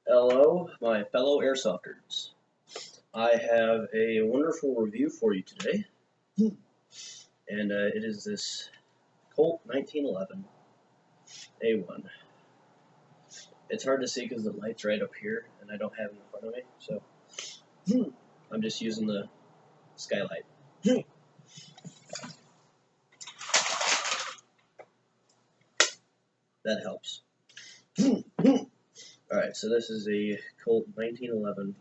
Hello, my fellow airsofters. I have a wonderful review for you today, and it is this Colt 1911 A1. It's hard to see because the light's right up here, and I don't have it in front of me, so I'm just using the skylight. That helps. Alright, so this is a Colt 1911.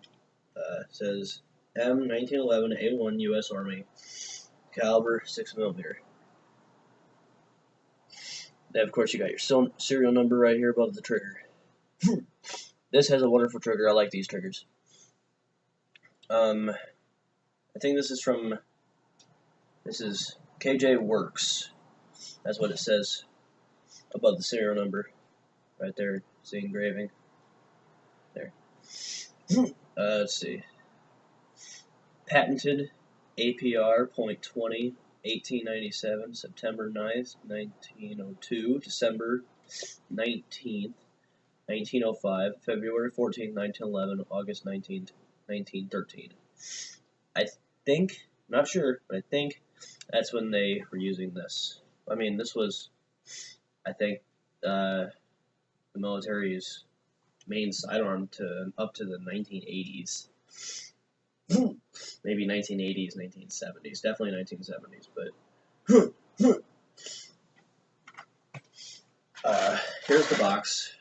Says M1911 A1 U.S. Army, caliber 6mm. Then, of course, you got your serial number right here above the trigger. This has a wonderful trigger. I like these triggers. I think this is KJ Works. That's what it says above the serial number. Right there, see engraving. There. Let's see. Patented APR .20, 1897, September 9th, 1902, December 19th, 1905, February 14th, 1911, August 19th, 1913. I think, not sure, but I think that's when they were using this. I mean, this was, I think, the military's main sidearm up to the 1980s. Maybe 1980s, 1970s. Definitely 1970s, but here's the box.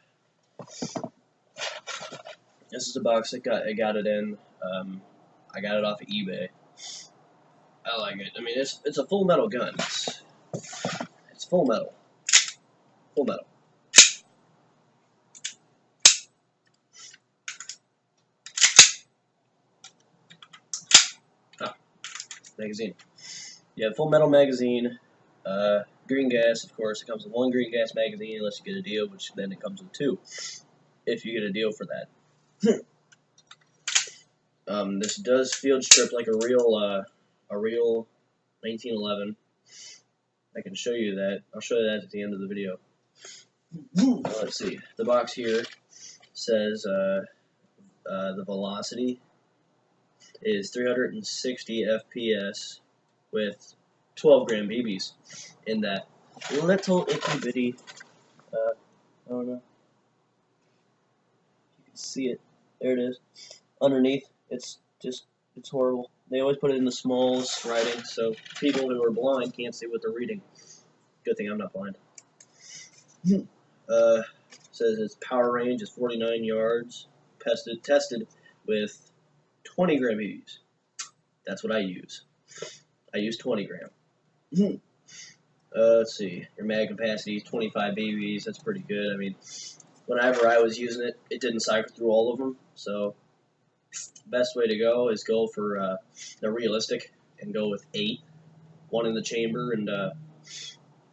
This is the box I got it in. I got it off of eBay. I like it. I mean, it's a full metal gun. It's full metal. Full metal. Magazine. You have full metal magazine, green gas, of course. It comes with one green gas magazine unless you get a deal, which then it comes with two, if you get a deal for that. This does field strip like a real 1911. I can show you that. I'll show you that at the end of the video. Let's see. The box here says the velocity is 360 FPS with 12 gram BBs in that little itty bitty, I don't know, you can see it, there it is, underneath. It's horrible. They always put it in the smalls writing, so people who are blind can't see what they're reading. Good thing I'm not blind. Says its power range is 49 yards, tested with 20 gram BBs. That's what I use. I use 20 gram. Let's see. Your mag capacity is 25 BBs. That's pretty good. I mean, whenever I was using it, it didn't cycle through all of them. So, best way to go is go for the realistic and go with 8. 1 in the chamber and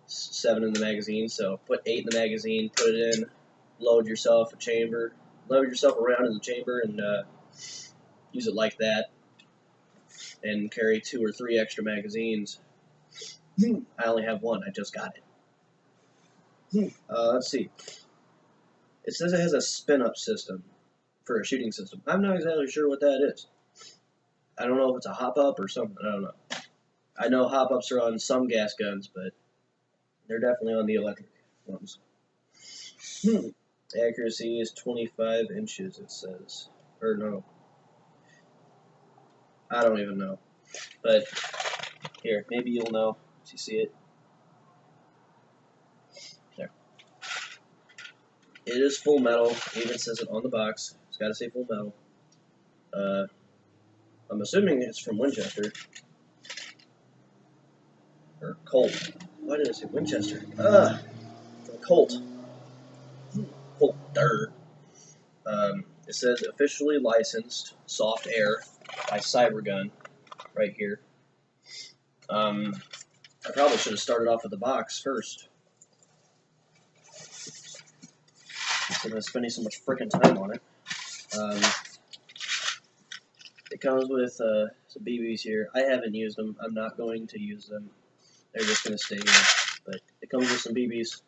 7 in the magazine. So, put 8 in the magazine, put it in, load yourself a chamber, load yourself around in the chamber, and use it like that, and carry 2 or 3 extra magazines. I only have 1. I just got it. Let's see. It says it has a spin-up system for a shooting system. I'm not exactly sure what that is. I don't know if it's a hop-up or something. I don't know. I know hop-ups are on some gas guns, but they're definitely on the electric ones. Accuracy is 25 inches, it says. Or no. I don't even know. But here, maybe you'll know if you see it. There. It is full metal. It even says it on the box. It's got to say full metal. I'm assuming it's from Winchester. Or Colt. Why did I say Winchester? From Colt. Colt. It says officially licensed soft air by Cybergun right here. I probably should have started off with the box first. Instead of spending so much freaking time on it. It comes with some BBs here. I haven't used them. I'm not going to use them. They're just going to stay here. But it comes with some BBs.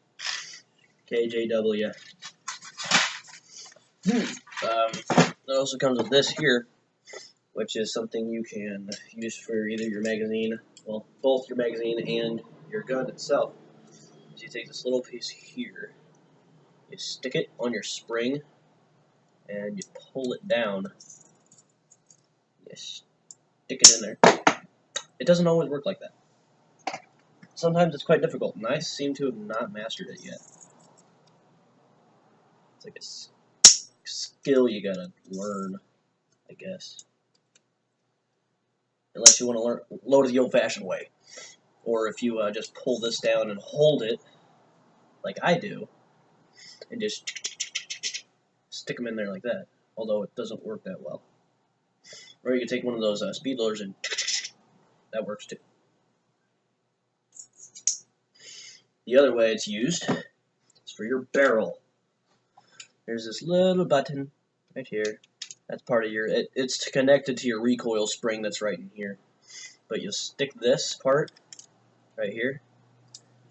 KJW. It also comes with this here, which is something you can use for either your magazine, well, both your magazine and your gun itself. So you take this little piece here, you stick it on your spring, and you pull it down. You stick it in there. It doesn't always work like that. Sometimes it's quite difficult, and I seem to have not mastered it yet. It's like a skill you gotta learn, I guess. Unless you want to load it the old-fashioned way. Or if you just pull this down and hold it, like I do, and just stick them in there like that. Although it doesn't work that well. Or you can take one of those speed loaders and that works too. The other way it's used is for your barrel. There's this little button right here. That's part of your, it's connected to your recoil spring that's right in here. But you'll stick this part right here.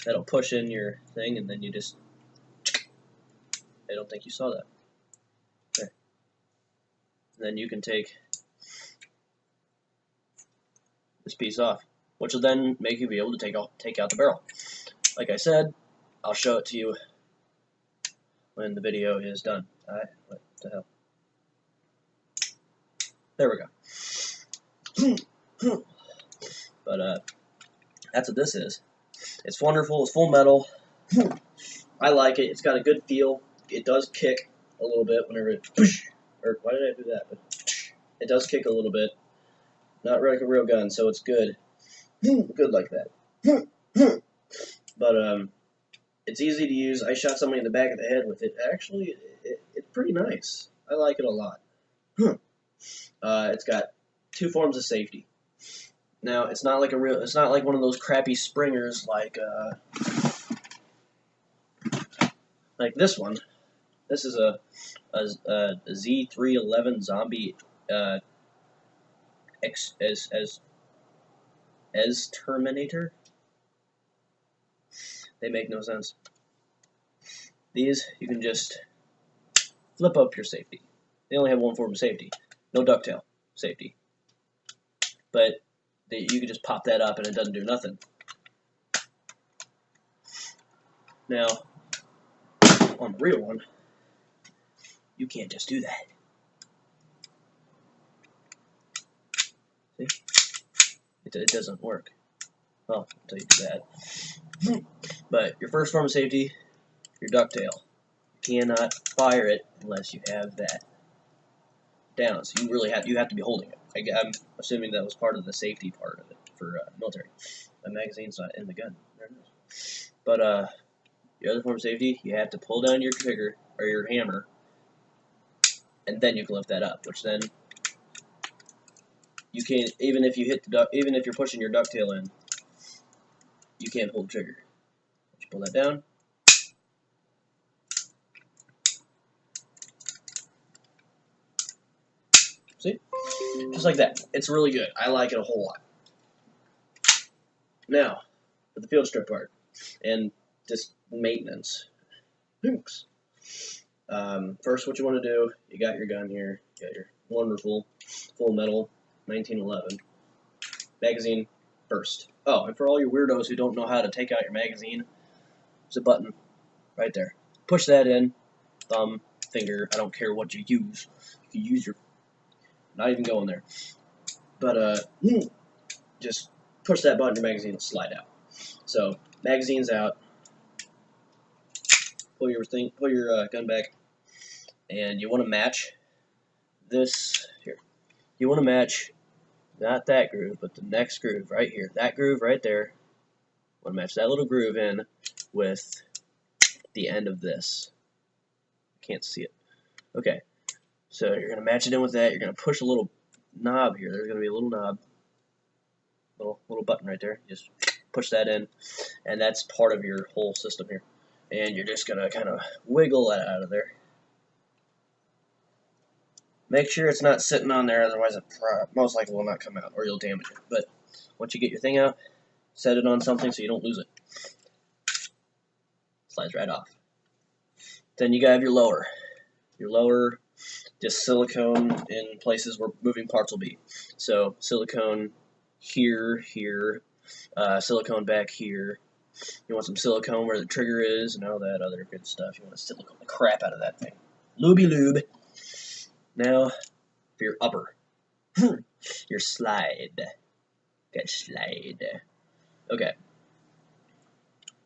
That'll push in your thing, and then you just, I don't think you saw that. There. And then you can take this piece off, which will then make you be able to take out the barrel. Like I said, I'll show it to you when the video is done. What the hell? There we go. But that's what this is. It's wonderful. It's full metal. I like it. It's got a good feel. It does kick a little bit whenever it, or why did I do that? But it does kick a little bit. Not like a real gun, so it's good. Good like that. But it's easy to use. I shot somebody in the back of the head with it. Actually, it's pretty nice. I like it a lot. It's got 2 forms of safety. Now, it's not like it's not like one of those crappy springers like this one. This is a Z311 Zombie as Terminator. They make no sense. These, you can just flip up your safety. They only have 1 form of safety. No ducktail safety. But you can just pop that up and it doesn't do nothing. Now, on the real one, you can't just do that. See? It doesn't work. Well, until you do that. But your first form of safety, your ducktail. You cannot fire it unless you have that down. So you have to be holding it. I'm assuming that was part of the safety part of it for military. The magazine's not in the gun. There it is. But your other form of safety, you have to pull down your trigger or your hammer, and then you can lift that up. Which then you can't, even if you're pushing your ducktail in, you can't pull the trigger. You pull that down. See? Just like that. It's really good. I like it a whole lot. Now, for the field strip part and just maintenance. Thanks. First, what you want to do, you got your gun here. You got your wonderful full metal 1911 magazine first. Oh, and for all your weirdos who don't know how to take out your magazine, there's a button right there. Push that in. Thumb, finger, I don't care what you use. You can use your, not even going there. But just push that button, your magazine will slide out. So magazine's out. Pull your gun back, and you want to match this here. You want to match not that groove, but the next groove right here. That groove right there. Want to match that little groove in with the end of this. Can't see it. Okay, so you're gonna match it in with that. You're gonna push a little knob here. There's gonna be a little knob, little button right there. Just push that in, and that's part of your whole system here. And you're just gonna kind of wiggle that out of there. Make sure it's not sitting on there, otherwise it most likely will not come out, or you'll damage it. But once you get your thing out, set it on something so you don't lose it. Slides right off. Then you gotta have your lower. your lower, just silicone in places where moving parts will be. So silicone here, silicone back here. You want some silicone where the trigger is and all that other good stuff. You want to silicone the crap out of that thing. Looby lube. Now for your upper. Your slide. Got slide. Okay.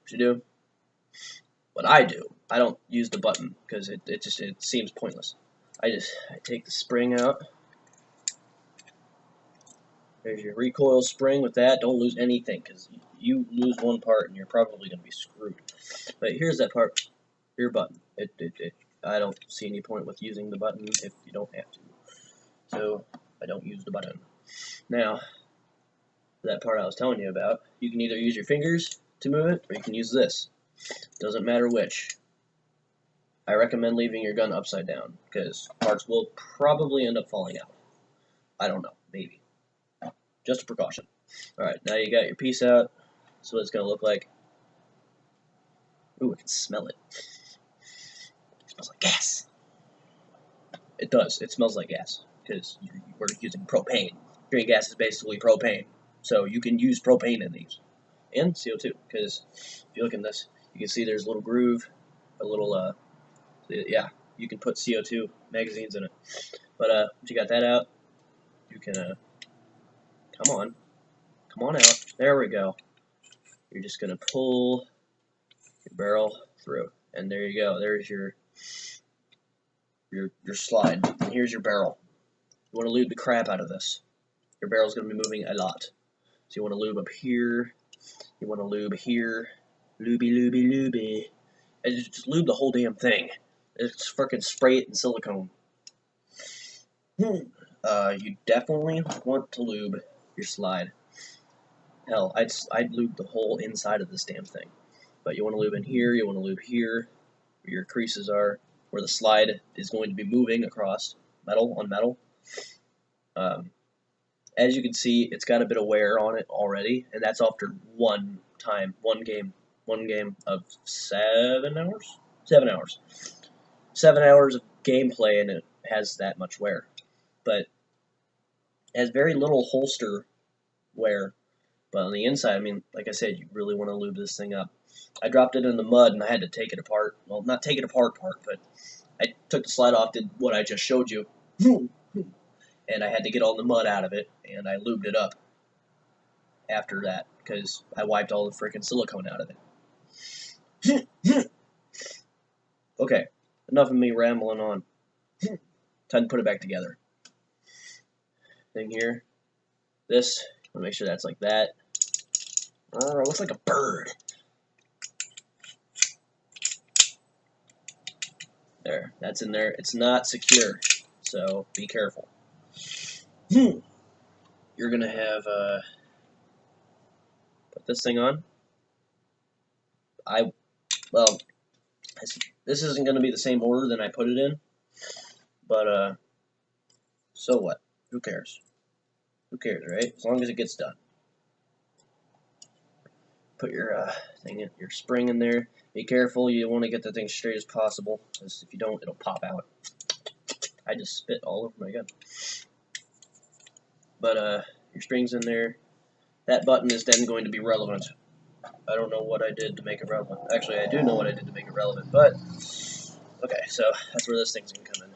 What you do? What I do, I don't use the button because it seems pointless. I take the spring out. There's your recoil spring with that. Don't lose anything because you lose one part and you're probably going to be screwed. But here's that part, your button. I don't see any point with using the button if you don't have to. So I don't use the button. Now, that part I was telling you about, you can either use your fingers to move it or you can use this. Doesn't matter which. I recommend leaving your gun upside down because parts will probably end up falling out. I don't know, maybe. Just a precaution. Alright, now you got your piece out. That's what it's going to look like. Ooh, I can smell it. It smells like gas. It does. It smells like gas because we're using propane. Green gas is basically propane. So you can use propane in these. And CO2 because if you look in this, you can see there's a little groove, a little, yeah, you can put CO2 magazines in it. But once you got that out, you can, come on out. There we go. You're just gonna pull your barrel through, and there you go. There's your slide. And here's your barrel. You want to lube the crap out of this. Your barrel's gonna be moving a lot, so you want to lube up here. You want to lube here. Looby, looby, looby. And just lube the whole damn thing. It's freaking spray it in silicone. You definitely want to lube your slide. Hell, I'd lube the whole inside of this damn thing. But you want to lube in here, you want to lube here, where your creases are, where the slide is going to be moving across metal on metal. As you can see, it's got a bit of wear on it already, and that's after one game of 7 hours? 7 hours. 7 hours of gameplay, and it has that much wear. But it has very little holster wear. But on the inside, I mean, like I said, you really want to lube this thing up. I dropped it in the mud, and I had to take it apart. Well, not take it apart, but I took the slide off, did what I just showed you. And I had to get all the mud out of it, and I lubed it up after that, because I wiped all the freaking silicone out of it. Okay, enough of me rambling on. Time to put it back together. Thing here, this, I want to make sure that's like that. Oh, it looks like a bird. There, that's in there. It's not secure, so be careful. You're gonna have put this thing on. Well, this isn't gonna be the same order that I put it in, but so what? Who cares? Who cares, right? As long as it gets done. Put your your spring in there. Be careful. You want to get the thing straight as possible, because if you don't, it'll pop out. I just spit all over my gun. But your spring's in there. That button is then going to be relevant. I don't know what I did to make it relevant. Actually, I do know what I did to make it relevant, but okay, so that's where this thing's gonna come in.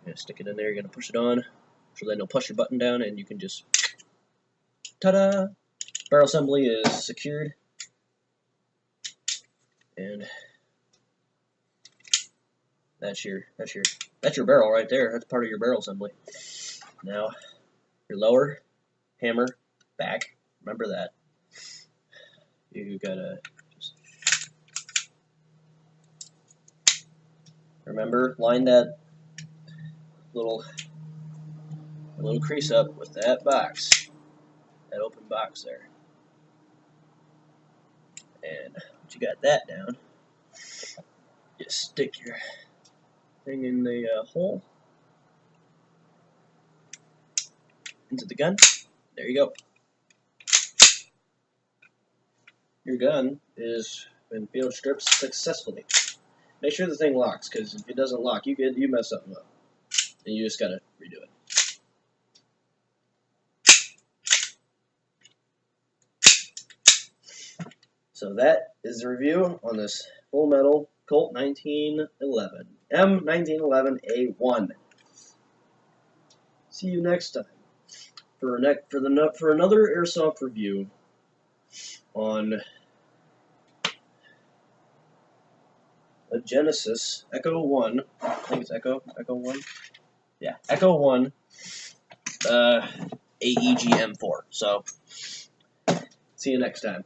You're gonna stick it in there. You're gonna push it on, so then you'll push your button down, and you can just ta-da! Barrel assembly is secured, and that's your barrel right there. That's part of your barrel assembly. Now, your lower, hammer, back. Remember that. You gotta just remember, line that little crease up with that box, that open box there. And once you got that down, just stick your thing in the hole into the gun. There you go. Your gun is been field stripped successfully. Make sure the thing locks, because if it doesn't lock, you mess something up, and you just gotta redo it. So that is the review on this full metal Colt 1911 M1911 A1. See you next time for another airsoft review on a Genesis Echo 1. I think it's Echo 1. Yeah, Echo 1. AEG M4. So see you next time.